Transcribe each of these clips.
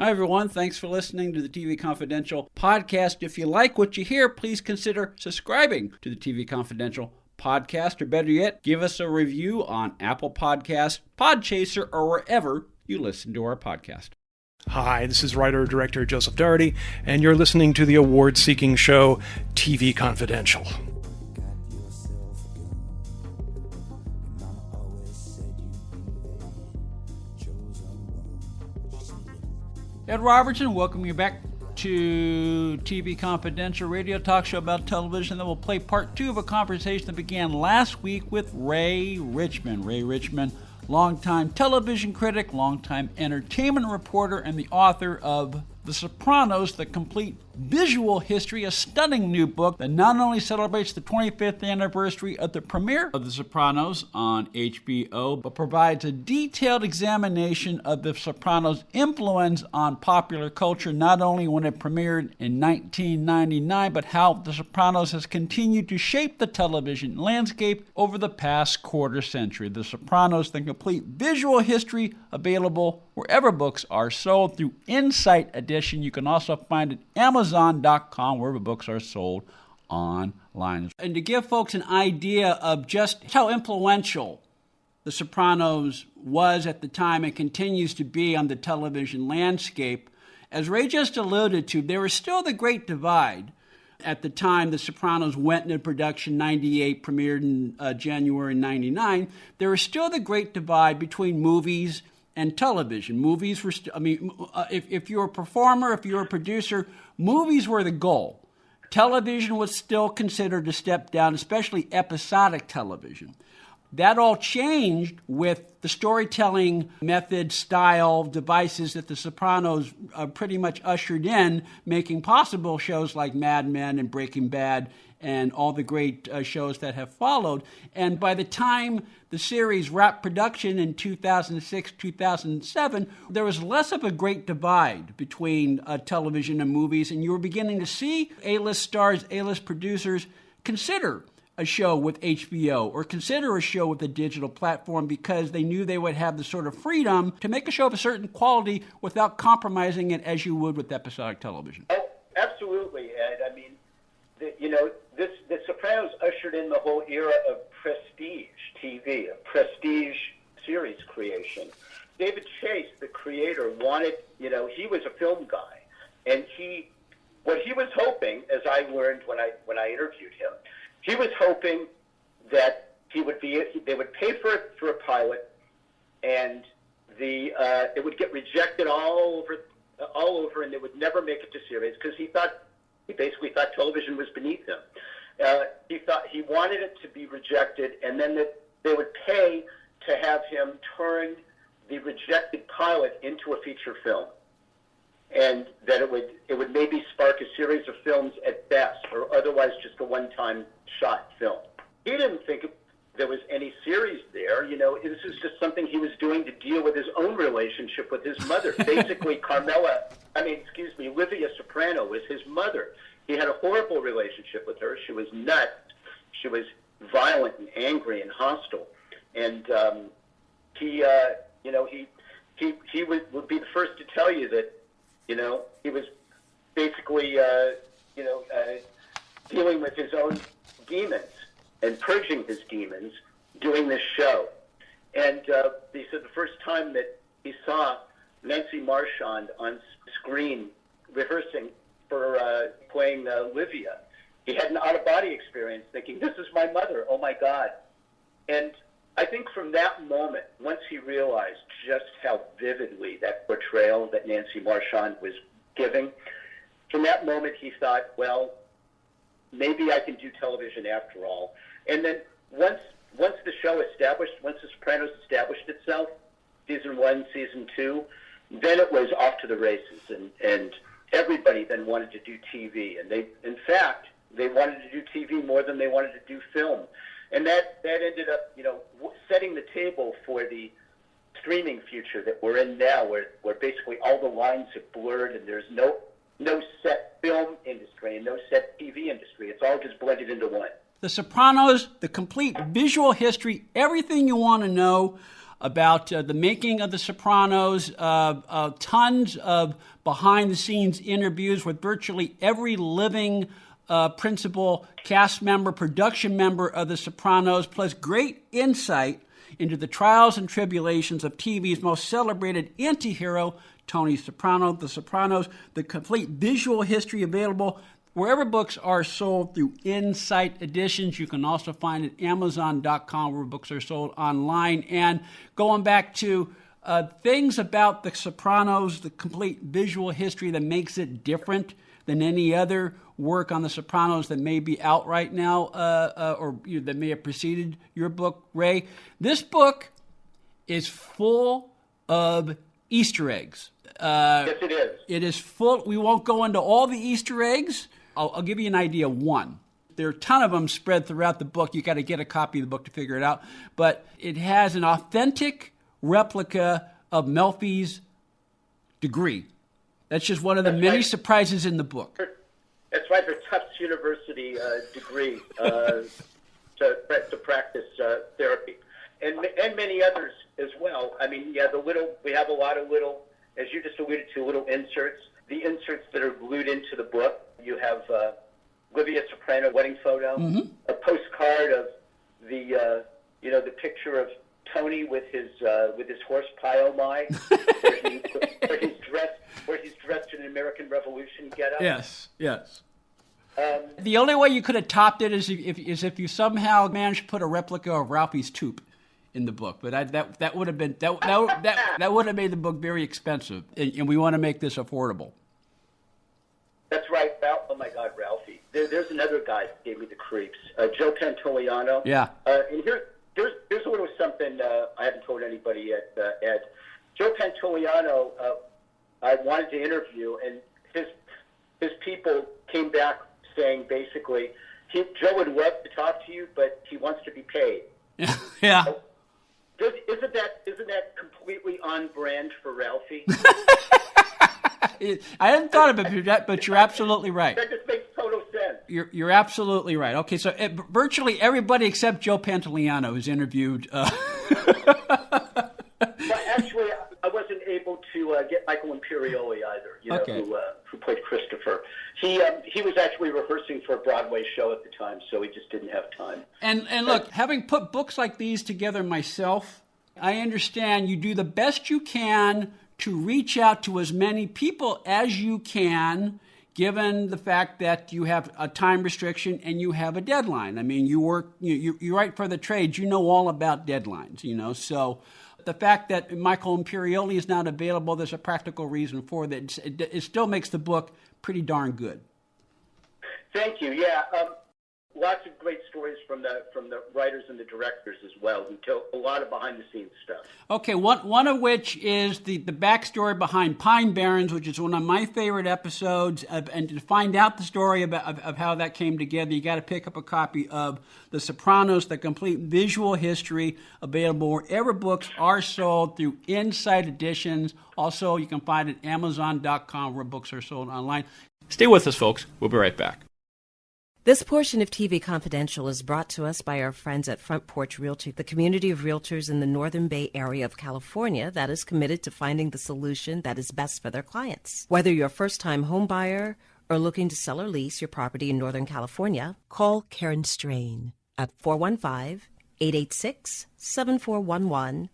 Hi, everyone. Thanks for listening to the TV Confidential podcast. If you like what you hear, please consider subscribing to the TV Confidential podcast, or better yet, give us a review on Apple Podcasts, Podchaser, or wherever you listen to our podcast. Hi, this is writer-director Joseph Doherty, and you're listening to the award-seeking show TV Confidential. Ed Robertson, welcome you back to TV Confidential, radio talk show about television. Then we'll play part 2 of a conversation that began last week with Ray Richmond. Ray Richmond, longtime television critic, longtime entertainment reporter, and the author of The Sopranos, the complete visual history, a stunning new book that not only celebrates the 25th anniversary of the premiere of The Sopranos on HBO, but provides a detailed examination of The Sopranos' influence on popular culture, not only when it premiered in 1999, but how The Sopranos has continued to shape the television landscape over the past quarter century. The Sopranos, the complete visual history, available wherever books are sold through Insight Edition. You can also find it at Amazon.com, wherever books are sold online. And to give folks an idea of just how influential The Sopranos was at the time and continues to be on the television landscape, as Ray just alluded to, there was still the Great Divide. At the time The Sopranos went into production, 98, premiered in January 99, there was still the Great Divide between movies and television. Movies were, if you're a performer, if you're a producer, movies were the goal. Television was still considered a step down, especially episodic television. That all changed with the storytelling method, style, devices that The Sopranos pretty much ushered in, making possible shows like Mad Men and Breaking Bad and all the great shows that have followed. And by the time the series wrapped production in 2006, 2007, there was less of a great divide between television and movies, and you were beginning to see A-list stars, A-list producers consider a show with HBO or consider a show with a digital platform because they knew they would have the sort of freedom to make a show of a certain quality without compromising it as you would with episodic television. Oh, absolutely, Ed. I mean, The Sopranos ushered in the whole era of prestige TV, of prestige series creation. David Chase, the creator, wanted, he was a film guy, and what he was hoping, as I learned when I interviewed him, he was hoping that they would pay for a pilot, and it would get rejected all over, and they would never make it to series because he basically thought television was beneath him. He wanted it to be rejected, and then they would pay to have him turn the rejected pilot into a feature film, and that it would maybe spark a series of films at best, or otherwise just a one-time shot film. He didn't think there was any series there. This is just something he was doing to deal with his own relationship with his mother. Basically, Livia Soprano was his mother. He had a horrible relationship with her. She was nuts. She was violent and angry and hostile. And he would be the first to tell you that, he was basically, dealing with his own demons and purging his demons doing this show. And he said the first time that he saw Nancy Marchand on screen rehearsing for playing Livia, he had an out-of-body experience thinking, this is my mother, oh my God. And I think from that moment, once he realized just how vividly that portrayal that Nancy Marchand was giving, from that moment he thought, well, maybe I can do television after all. And then once the show established, once The Sopranos established itself, season 1, season 2, then it was off to the races, and everybody then wanted to do TV. And they wanted to do TV more than they wanted to do film. And that ended up, setting the table for the streaming future that we're in now, where basically all the lines have blurred and there's no set film industry and no set TV industry. It's all just blended into one. The Sopranos, the complete visual history, everything you want to know about the making of The Sopranos, tons of behind-the-scenes interviews with virtually every living principal cast member, production member of The Sopranos, plus great insight into the trials and tribulations of TV's most celebrated anti-hero, Tony Soprano. The Sopranos, the complete visual history available wherever books are sold through Insight Editions. You can also find it at Amazon.com, where books are sold online. And going back to things about The Sopranos, the complete visual history that makes it different than any other work on The Sopranos that may be out right now, or that may have preceded your book, Ray. This book is full of Easter eggs. Yes, it is. It is full. We won't go into all the Easter eggs. I'll give you an idea. One. There are a ton of them spread throughout the book. You got to get a copy of the book to figure it out. But it has an authentic replica of Melfi's degree. That's just one of the many surprises in the book. That's right, her Tufts University degree to practice therapy, and many others as well. I mean, yeah, we have a lot of little, as you just alluded to, little inserts. The inserts that are glued into the book. You have Livia Soprano wedding photo, a postcard of the picture of Tony with his horse pile line, where he's dressed in an American Revolution getup. Yes. The only way you could have topped it is if you somehow managed to put a replica of Ralphie's toque in the book, but that would have been that would have made the book very expensive, and we want to make this affordable. That's right. Oh my God, Ralphie. There's another guy that gave me the creeps. Joe Pantoliano. Yeah. And here's a little something I haven't told anybody yet, Ed. Joe Pantoliano, I wanted to interview, and his people came back saying basically, Joe would love to talk to you, but he wants to be paid. Yeah. Isn't that completely on brand for Ralphie? I hadn't thought of it, but you're absolutely right. That just makes total sense. You're absolutely right. Okay, so virtually everybody except Joe Pantoliano is interviewed. Well, actually, I wasn't able to get Michael Imperioli either. Okay. Who played Christopher. He was actually rehearsing for a Broadway show at the time, so he just didn't have time. And look, having put books like these together myself, I understand you do the best you can to reach out to as many people as you can, given the fact that you have a time restriction and you have a deadline. I mean, you write for the trades, you know all about deadlines, so the fact that Michael Imperioli is not available, there's a practical reason for that. It still makes the book pretty darn good. Thank you. Yeah. Lots of great stories from the writers and the directors as well, who tell a lot of behind-the-scenes stuff. Okay, one of which is the backstory behind Pine Barrens, which is one of my favorite episodes. And to find out the story of how that came together, you got to pick up a copy of The Sopranos, the complete visual history, available wherever books are sold through Insight Editions. Also, you can find it at Amazon.com, where books are sold online. Stay with us, folks. We'll be right back. This portion of TV Confidential is brought to us by our friends at Front Porch Realty, the community of realtors in the Northern Bay area of California that is committed to finding the solution that is best for their clients. Whether you're a first-time home buyer or looking to sell or lease your property in Northern California, call Karen Strain at 415-886-7411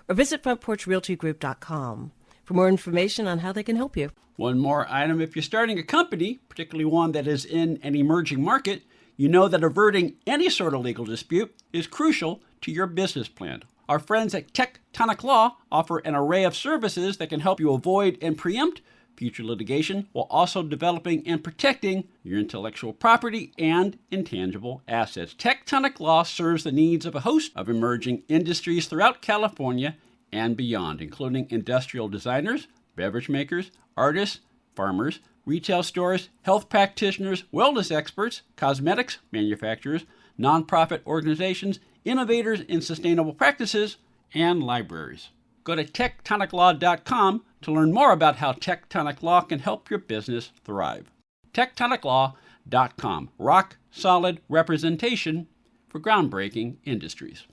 or visit frontporchrealtygroup.com for more information on how they can help you. One more item. If you're starting a company, particularly one that is in an emerging market, you know that averting any sort of legal dispute is crucial to your business plan. Our friends at Tectonic Law offer an array of services that can help you avoid and preempt future litigation while also developing and protecting your intellectual property and intangible assets. Tectonic Law serves the needs of a host of emerging industries throughout California and beyond, including industrial designers, beverage makers, artists, farmers, retail stores, health practitioners, wellness experts, cosmetics manufacturers, nonprofit organizations, innovators in sustainable practices, and libraries. Go to tectoniclaw.com to learn more about how Tectonic Law can help your business thrive. tectoniclaw.com. Rock solid representation for groundbreaking industries.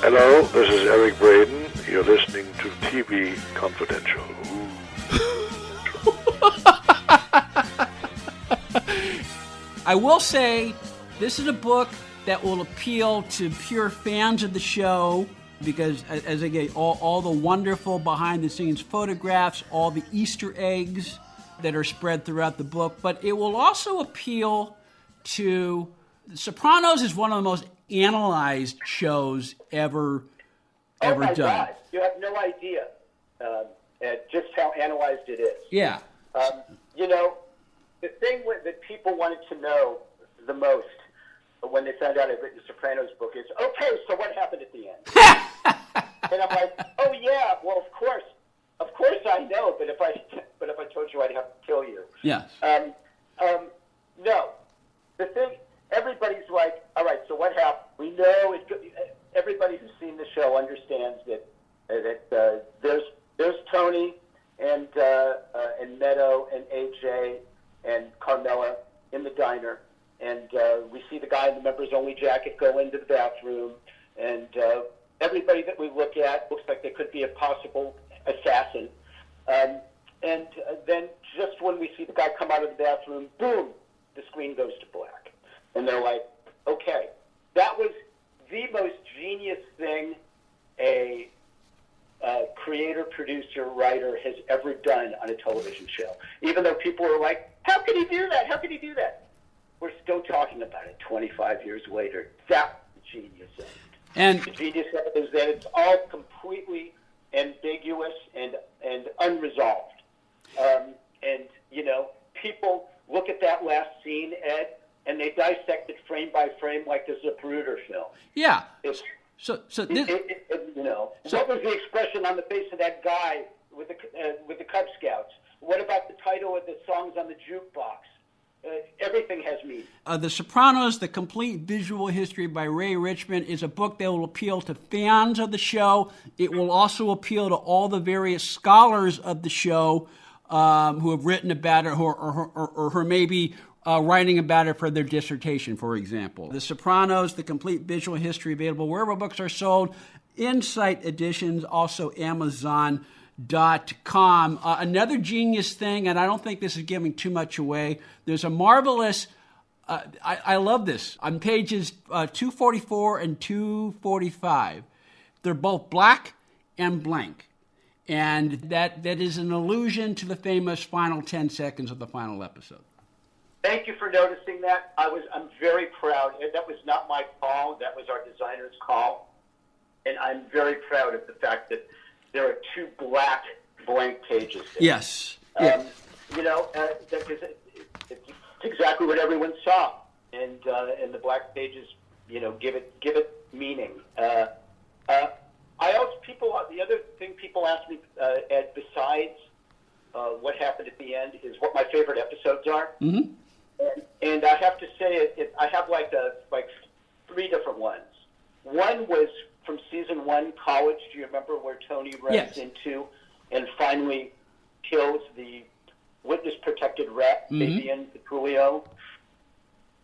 Hello, this is Eric Braden. You're listening to TV Confidential. I will say this is a book that will appeal to pure fans of the show because as I get all the wonderful behind-the-scenes photographs, all the Easter eggs that are spread throughout the book, but it will also appeal to... Sopranos is one of the most analyzed shows ever Oh my done. God, you have no idea just how analyzed it is. Yeah. You know, the thing that people wanted to know the most when they found out I'd written the Sopranos book is, okay, so what happened at the end? And I'm like, oh yeah, well of course I know, but if I told you, I'd have to kill you. Yes. No, the thing, everybody's like, all right, so what happened? We know everybody who's seen the show understands that there's Tony and Meadow and AJ and Carmela in the diner, and we see the guy in the members-only jacket go into the bathroom, and everybody that we look at looks like they could be a possible assassin. And then just when we see the guy come out of the bathroom, boom, the screen goes to black. And they're like, okay, that was the most genius thing a creator, producer, writer has ever done on a television show. Even though people were like, how could he do that? How could he do that? We're still talking about it 25 years later. That's the genius of it. And the genius of it is that it's all completely ambiguous and unresolved. And, you know, people look at that last scene, Ed, and they dissect it frame by frame like this is a Zapruder film. yeah. It's, So this, you know, what was the expression on the face of that guy with the Cub Scouts? What about the title of the songs on the jukebox? Everything has meaning. The Sopranos, The Complete Visual History by Ray Richmond is a book that will appeal to fans of the show. It will also appeal to all the various scholars of the show who have written about it or who may be writing about it for their dissertation, for example. The Sopranos, The Complete Visual History, available wherever books are sold. Insight Editions, also Amazon.com. Another genius thing, and I don't think this is giving too much away, there's a marvelous, I love this, on pages 244 and 245. They're both black and blank. And that is an allusion to the famous final 10 seconds of the final episode. Thank you for noticing that. I'm very proud. That was not my call. That was our designer's call. And I'm very proud of the fact that there are two black blank pages there. Yes. You know, it's exactly what everyone saw. And the black pages, you know, give it meaning. The other thing people ask me, Ed, besides what happened at the end, is what my favorite episodes are. Mm-hmm. And I have to say, I have like three different ones. One was from season 1, College. Do you remember where Tony runs into and finally kills the witness-protected rep, Fabian Petrulio,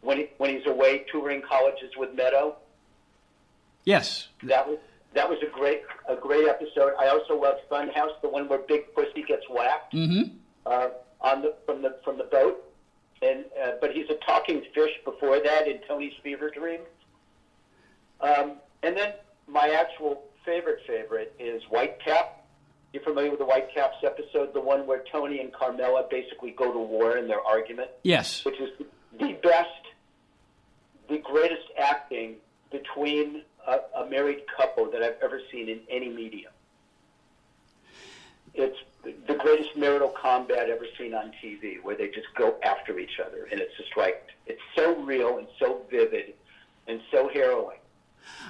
when he's away touring colleges with Meadow? Yes. That was a great episode. I also love Funhouse, the one where Big Pussy gets whacked from the boat. But he's a talking fish before that in Tony's fever dream. And then my actual favorite is Whitecap. You familiar with the Whitecaps episode, the one where Tony and Carmela basically go to war in their argument? Yes. Which is the best, the greatest acting between a married couple that I've ever seen in any medium. It's the greatest marital combat ever seen on TV, where they just go after each other, and it's just like, it's so real and so vivid and so harrowing.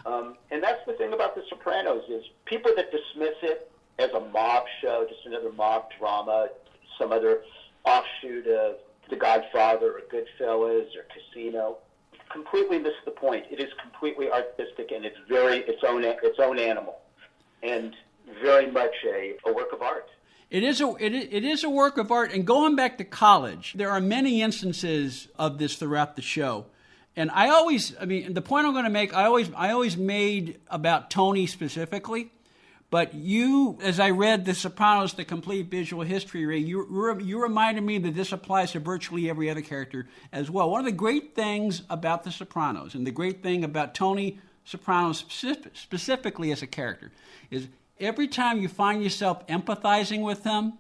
And that's the thing about The Sopranos, is people that dismiss it as a mob show, just another mob drama, some other offshoot of The Godfather or Goodfellas or Casino, completely miss the point. It is completely artistic, and it's its own animal, and very much a work of art. It is a work of art. And going back to College, there are many instances of this throughout the show. And the point I'm going to make, I always made about Tony specifically, but you, as I read The Sopranos, the complete visual history, Ray, you reminded me that this applies to virtually every other character as well. One of the great things about The Sopranos, and the great thing about Tony Soprano specifically as a character, is every time you find yourself empathizing with him,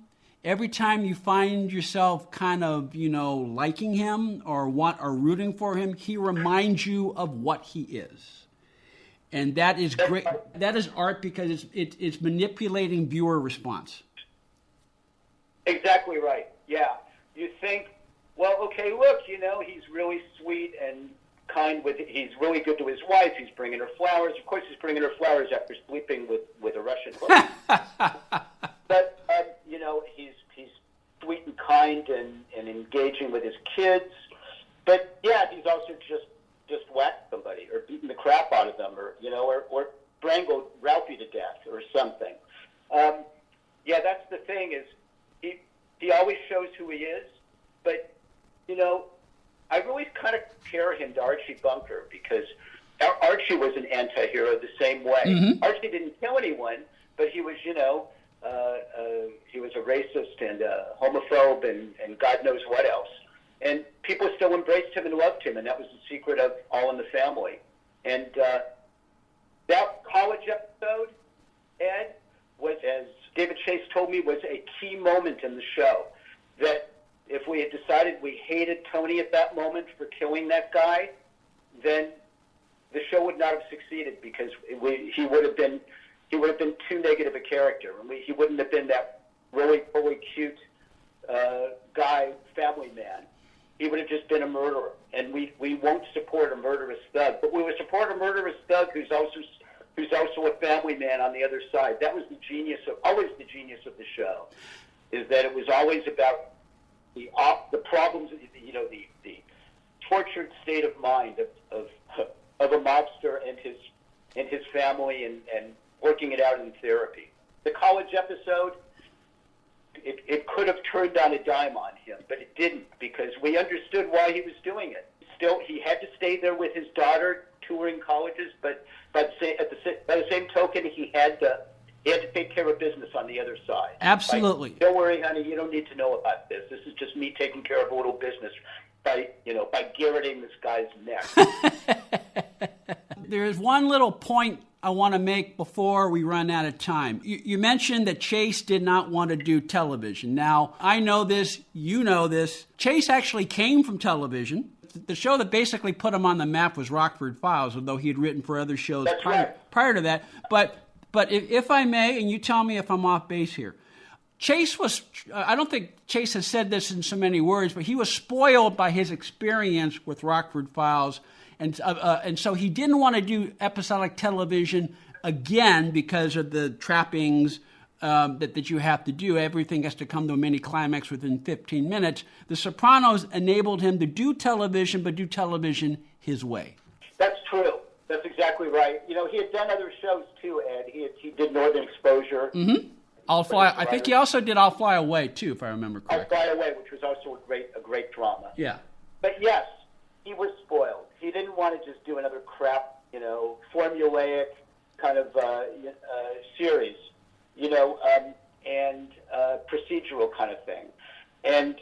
every time you find yourself kind of, liking him or rooting for him, he reminds you of what he is. And that is great. That is art because it's manipulating viewer response. Exactly right. Yeah. You think, well, okay, look, he's really sweet and kind he's really good to his wife. He's bringing her flowers. Of course, he's bringing her flowers after sleeping with a Russian woman. But, he's sweet and kind and engaging with his kids. But, yeah, he's also just whacked somebody or beaten the crap out of them or strangled Ralphie to death or something. That's the thing is he always shows who he is. But, I really kind of compare him to Archie Bunker because Archie was an anti-hero the same way. Mm-hmm. Archie didn't kill anyone, but he was, he was a racist and a homophobe and God knows what else. And people still embraced him and loved him, and that was the secret of All in the Family. And that college episode, Ed, was, as David Chase told me, was a key moment in the show. That if we had decided we hated Tony at that moment for killing that guy, then the show would not have succeeded because he would have been too negative a character, and he wouldn't have been that really cute guy, family man. He would have just been a murderer, and we won't support a murderous thug, but we would support a murderous thug who's also a family man on the other side. That was always the genius of the show, is that it was always about the problems, the tortured state of mind of a mobster and his family and working it out in therapy. The college episode, it could have turned on a dime on him, but it didn't because we understood why he was doing it. Still, he had to stay there with his daughter touring colleges, but by the same token, he had to take care of business on the other side. Absolutely. Don't worry, honey, you don't need to know about this. This is just me taking care of a little business by garroting this guy's neck. There is one little point I want to make before we run out of time. You mentioned that Chase did not want to do television. Now, I know this, you know this. Chase actually came from television. The show that basically put him on the map was Rockford Files, although he had written for other shows prior to that. But if I may, and you tell me if I'm off base here, Chase was, I don't think Chase has said this in so many words, but he was spoiled by his experience with Rockford Files. And so he didn't want to do episodic television again because of the trappings that you have to do. Everything has to come to a mini climax within 15 minutes. The Sopranos enabled him to do television, but do television his way. That's true. That's exactly right. He had done other shows too, Ed. He did Northern Exposure. Mm-hmm. I think he also did I'll Fly Away too, if I remember correctly. I'll Fly Away, which was also a great drama. Yeah. But yes, he was spoiled. He didn't want to just do another crap, formulaic kind of series, and procedural kind of thing. And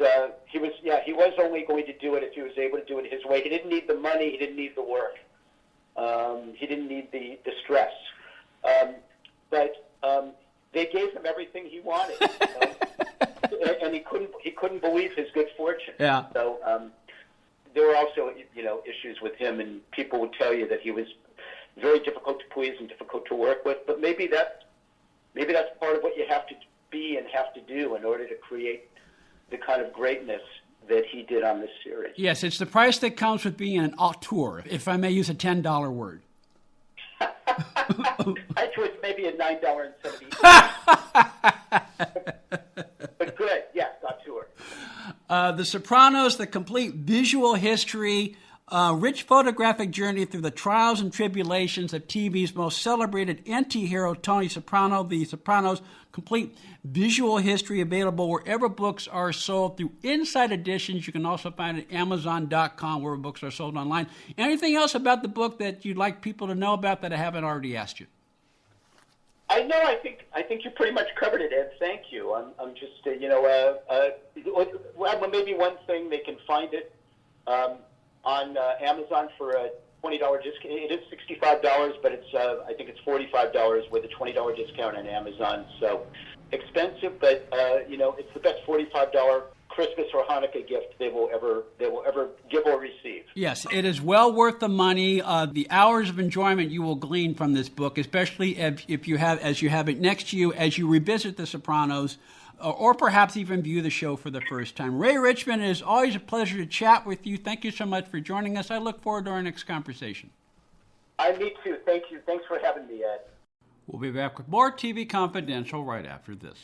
he was only going to do it if he was able to do it his way. He didn't need the money. He didn't need the work. He didn't need the stress. But they gave him everything he wanted, and he couldn't believe his good fortune. Yeah. So there were also issues with him, and people would tell you that he was very difficult to please and difficult to work with. But maybe that's part of what you have to be and have to do in order to create the kind of greatness that he did on this series. Yes, it's the price that comes with being an auteur, if I may use a $10 word. I chose maybe a $9.70. But good, yes, auteur. The Sopranos, the complete visual history A rich photographic journey through the trials and tribulations of TV's most celebrated anti-hero, Tony Soprano, The Sopranos. Complete visual history available wherever books are sold through Inside Editions. You can also find it at Amazon.com, where books are sold online. Anything else about the book that you'd like people to know about that I haven't already asked you? I think you pretty much covered it, Ed. Thank you. I'm just maybe one thing, they can find it on Amazon for a $20 discount. It is $65, but it's I think it's $45 with a $20 discount on Amazon. So expensive, but it's the best $45 Christmas or Hanukkah gift they will ever give or receive. Yes, it is well worth the money. The hours of enjoyment you will glean from this book, especially if you have, as you have it next to you, as you revisit The Sopranos, or perhaps even view the show for the first time. Ray Richmond, it is always a pleasure to chat with you. Thank you so much for joining us. I look forward to our next conversation. Me too. Thank you. Thanks for having me, Ed. We'll be back with more TV Confidential right after this.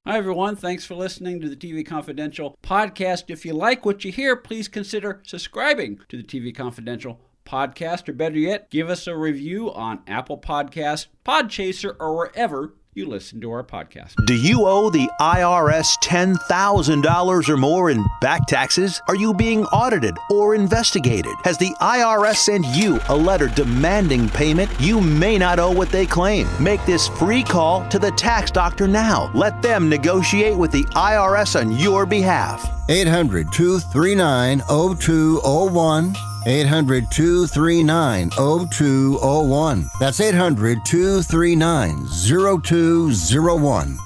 Hi, everyone. Thanks for listening to the TV Confidential podcast. If you like what you hear, please consider subscribing to the TV Confidential podcast, or better yet, give us a review on Apple Podcasts, Podchaser, or wherever you listen to our podcast. Do you owe the IRS $10,000 or more in back taxes? Are you being audited or investigated? Has the IRS sent you a letter demanding payment? You may not owe what they claim. Make this free call to the tax doctor now. Let them negotiate with the IRS on your behalf. 800-239-0201. 800-239-0201. That's 800-239-0201.